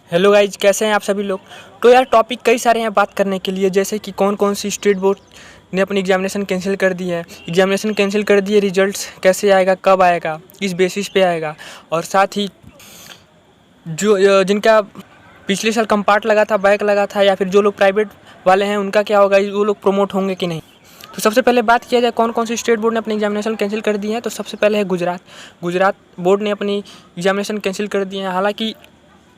Hello guys, कैसे हैं आप सभी लोग। तो यार टॉपिक कई सारे हैं बात करने के लिए, जैसे कि कौन कौन सी स्टेट बोर्ड ने अपनी एग्जामिनेशन कैंसिल कर दी है, एग्जामिनेशन कैंसिल कर दी है, रिजल्ट्स कैसे आएगा, कब आएगा, किस बेसिस पे आएगा, और साथ ही जो जिनका पिछले साल कंपार्ट लगा था, बैक लगा था, या फिर जो लोग प्राइवेट वाले हैं उनका क्या होगा, वो लोग प्रमोट होंगे कि नहीं। तो सबसे पहले बात किया जाए कौन कौन सी स्टेट बोर्ड ने अपनी एग्जामिनेशन कैंसिल कर दी है। तो सबसे पहले है गुजरात बोर्ड ने अपनी एग्जामिनेशन कैंसिल कर दी है। हालांकि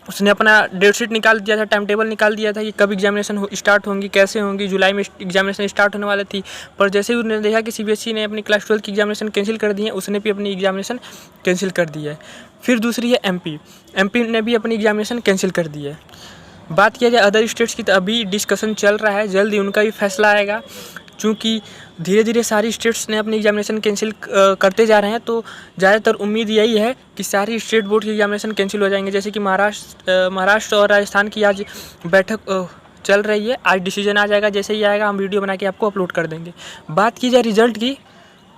उसने अपना डेट शीट निकाल दिया था, टाइम टेबल निकाल दिया था कि कब एग्जामिनेशन स्टार्ट होंगी, कैसे होंगी। जुलाई में एग्जामिनेशन स्टार्ट होने वाली थी, पर जैसे ही उन्होंने देखा कि सीबीएसई ने अपनी क्लास 12 की एग्जामिनेशन कैंसिल कर दी है, उसने भी अपनी एग्जामिनेशन कैंसिल कर दी है। फिर दूसरी है एमपी ने भी अपनी एग्जामिनेशन कैंसिल कर दी है। बात किया जाए अदर स्टेट्स की, तो अभी डिस्कशन चल रहा है, जल्द ही उनका भी फैसला आएगा। चूँकि धीरे धीरे सारी स्टेट्स ने अपनी एग्जामिनेशन कैंसिल करते जा रहे हैं, तो ज़्यादातर उम्मीद यही है कि सारी स्टेट बोर्ड की एग्जामिनेशन कैंसिल हो जाएंगे। जैसे कि महाराष्ट्र और राजस्थान की आज बैठक चल रही है, आज डिसीजन आ जाएगा। जैसे ही आएगा हम वीडियो बना के आपको अपलोड कर देंगे। बात की जाए रिजल्ट की,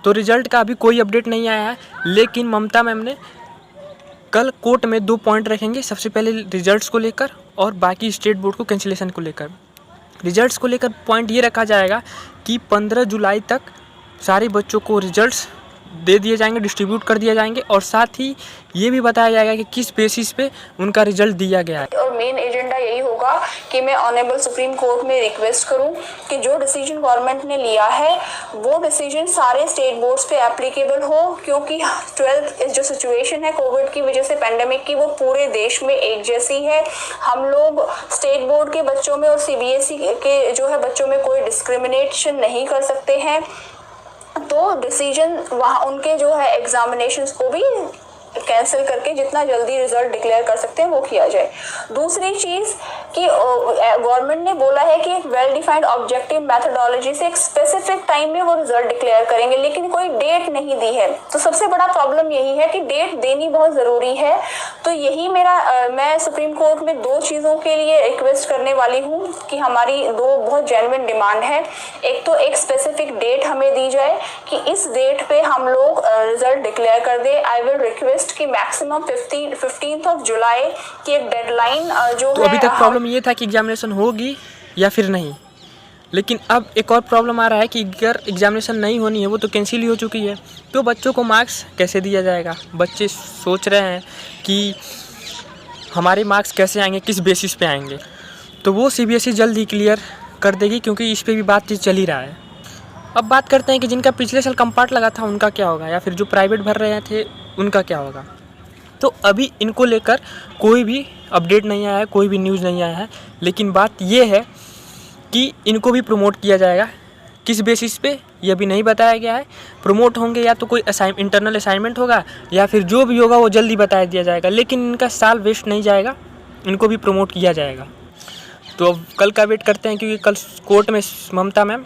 तो रिजल्ट का अभी कोई अपडेट नहीं आया है, लेकिन ममता मैम ने कल कोर्ट में 2 पॉइंट रखेंगे। सबसे पहले रिजल्ट्स को लेकर और बाकी स्टेट बोर्ड को कैंसिलेशन को लेकर। रिजल्ट्स को लेकर पॉइंट ये रखा जाएगा कि 15 जुलाई तक सारे बच्चों को रिजल्ट्स दे दिए जाएंगे, डिस्ट्रीब्यूट कर दिए जाएंगे, और साथ ही ये भी बताया जाएगा कि किस बेसिस पे उनका रिजल्ट दिया गया है। और मेन एजेंडा यही होगा कि मैं ऑनरेबल सुप्रीम कोर्ट में रिक्वेस्ट करूं कि जो डिसीजन गवर्नमेंट ने लिया है वो डिसीजन सारे स्टेट बोर्ड्स पे एप्लीकेबल हो, क्योंकि 12th जो सिचुएशन है कोविड की वजह से, पैंडेमिक की, वो पूरे देश में एक जैसी है। हम लोग स्टेट बोर्ड के बच्चों में और सीबीएसई के जो है बच्चों में कोई डिस्क्रिमिनेशन नहीं कर सकते हैं। तो डिसीजन वहाँ उनके जो है एग्जामिनेशंस को भी कैंसिल करके जितना जल्दी रिजल्ट डिक्लेयर कर सकते हैं वो किया जाए। दूसरी चीज़ कि गवर्नमेंट ने बोला है कि एक वेल डिफाइंड ऑब्जेक्टिव मैथडोलॉजी से एक स्पेसिफिक टाइम में वो रिजल्ट डिक्लेयर करेंगे, लेकिन कोई डेट नहीं दी है। तो सबसे बड़ा प्रॉब्लम यही है कि डेट देनी बहुत ज़रूरी है। तो यही मैं सुप्रीम कोर्ट में 2 चीज़ों के लिए रिक्वेस्ट करने वाली हूँ कि हमारी 2 बहुत जेन्युइन डिमांड है। एक तो एक स्पेसिफिक डेट हमें दी जाए कि इस डेट पे हम लोग रिजल्ट डिक्लेयर कर दे। आई विल रिक्वेस्ट कि मैक्सिमम 15th ऑफ जुलाई की एक डेडलाइन जो तो है। अभी तक प्रॉब्लम ये था कि एग्जामिनेशन होगी या फिर नहीं, लेकिन अब एक और प्रॉब्लम आ रहा है कि अगर एग्जामिनेशन नहीं होनी है, वो तो कैंसिल ही हो चुकी है, तो बच्चों को मार्क्स कैसे दिया जाएगा। बच्चे सोच रहे हैं कि हमारे मार्क्स कैसे आएंगे, किस बेसिस पे आएंगे। तो वो सीबीएसई जल्द ही क्लियर कर देगी, क्योंकि इस पर भी बातचीत चल ही रहा है। अब बात करते हैं कि जिनका पिछले साल कंपार्ट लगा था उनका क्या होगा, या फिर जो प्राइवेट भर रहे थे उनका क्या होगा। तो अभी इनको लेकर कोई भी अपडेट नहीं आया है, कोई भी न्यूज़ नहीं आया है, लेकिन बात ये है कि इनको भी प्रमोट किया जाएगा। किस बेसिस पे ये अभी नहीं बताया गया है। प्रमोट होंगे या तो कोई इंटरनल असाइनमेंट होगा, या फिर जो भी होगा वो जल्दी बताया दिया जाएगा, लेकिन इनका साल वेस्ट नहीं जाएगा, इनको भी प्रमोट किया जाएगा। तो अब कल का वेट करते हैं, क्योंकि कल कोर्ट में ममता मैम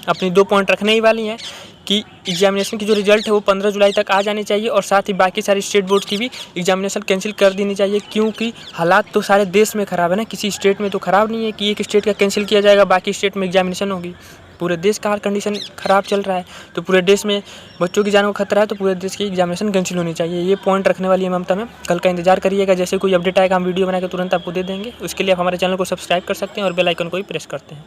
अपनी 2 पॉइंट रखने ही वाली हैं कि एग्जामिनेशन की जो रिजल्ट है वो 15 जुलाई तक आ जानी चाहिए, और साथ ही बाकी सारी स्टेट बोर्ड की भी एग्जामिनेशन कैंसिल कर देनी चाहिए। क्योंकि हालात तो सारे देश में ख़राब है ना, किसी स्टेट में तो ख़राब नहीं है कि एक स्टेट का कैंसिल किया जाएगा, बाकी स्टेट में एग्जामिनेशन होगी। पूरे देश का हाल कंडीशन ख़राब चल रहा है, तो पूरे देश में बच्चों की जान को खतरा है, तो पूरे देश की एग्जामिनेशन कैंसिल होनी चाहिए। ये पॉइंट रखने वाली है ममता मैम। कल का इंतजार करिएगा, जैसे कोई अपडेट आएगा हम वीडियो बना के तुरंत आपको दे देंगे। उसके लिए आप हमारे चैनल को सब्सक्राइब कर सकते हैं और बेल आइकन को भी प्रेस करते हैं।